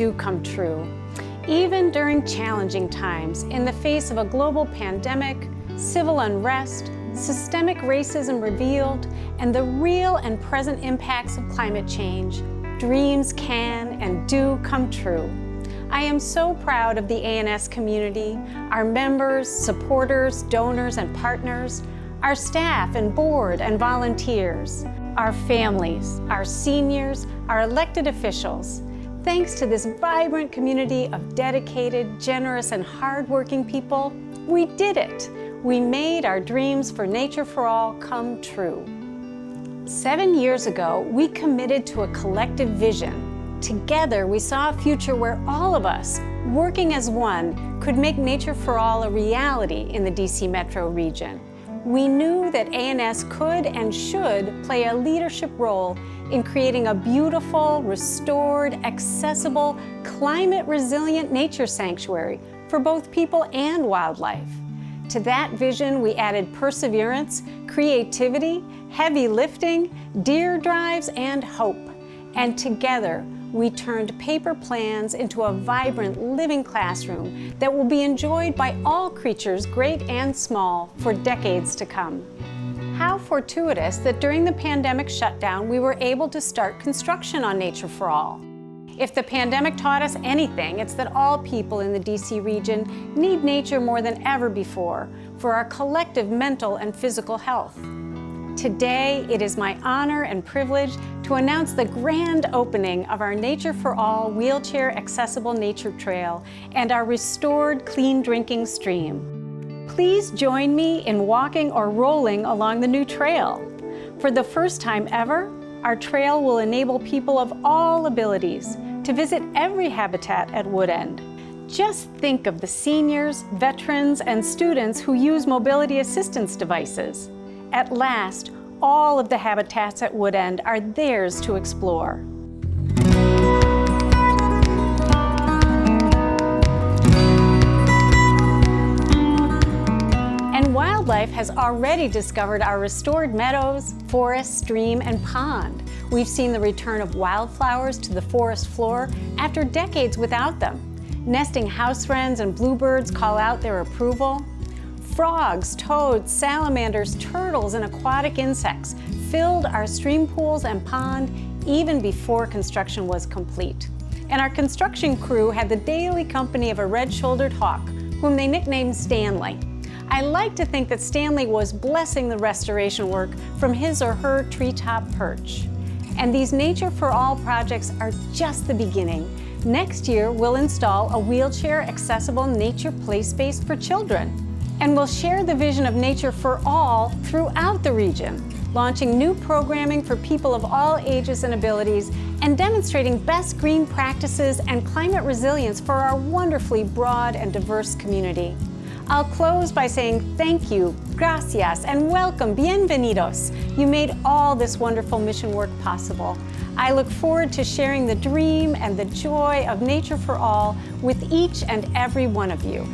do come true. Even during challenging times, in the face of a global pandemic, civil unrest, systemic racism revealed, and the real and present impacts of climate change, dreams can and do come true. I am so proud of the A&S community, our members, supporters, donors, and partners, our staff and board and volunteers, our families, our seniors, our elected officials. Thanks to this vibrant community of dedicated, generous, and hardworking people, we did it. We made our dreams for Nature for All come true. 7 years ago, we committed to a collective vision. Together, we saw a future where all of us, working as one, could make Nature for All a reality in the DC metro region. We knew that A&S could and should play a leadership role in creating a beautiful, restored, accessible, climate-resilient nature sanctuary for both people and wildlife. To that vision, we added perseverance, creativity, heavy lifting, deer drives, and hope. And together, we turned paper plans into a vibrant living classroom that will be enjoyed by all creatures, great and small, for decades to come. How fortuitous that during the pandemic shutdown, we were able to start construction on Nature for All. If the pandemic taught us anything, it's that all people in the DC region need nature more than ever before for our collective mental and physical health. Today, it is my honor and privilege to announce the grand opening of our Nature for All wheelchair accessible nature trail and our restored clean drinking stream. Please join me in walking or rolling along the new trail. For the first time ever, our trail will enable people of all abilities to visit every habitat at Woodend. Just think of the seniors, veterans, and students who use mobility assistance devices. At last, all of the habitats at Woodend are theirs to explore. And wildlife has already discovered our restored meadows, forest, stream, and pond. We've seen the return of wildflowers to the forest floor after decades without them. Nesting house wrens and bluebirds call out their approval. Frogs, toads, salamanders, turtles, and aquatic insects filled our stream pools and pond even before construction was complete. And our construction crew had the daily company of a red-shouldered hawk, whom they nicknamed Stanley. I like to think that Stanley was blessing the restoration work from his or her treetop perch. And these Nature for All projects are just the beginning. Next year, we'll install a wheelchair-accessible nature play space for children. And we'll share the vision of Nature for All throughout the region, launching new programming for people of all ages and abilities, and demonstrating best green practices and climate resilience for our wonderfully broad and diverse community. I'll close by saying thank you, gracias, and welcome, bienvenidos. You made all this wonderful mission work possible. I look forward to sharing the dream and the joy of Nature for All with each and every one of you.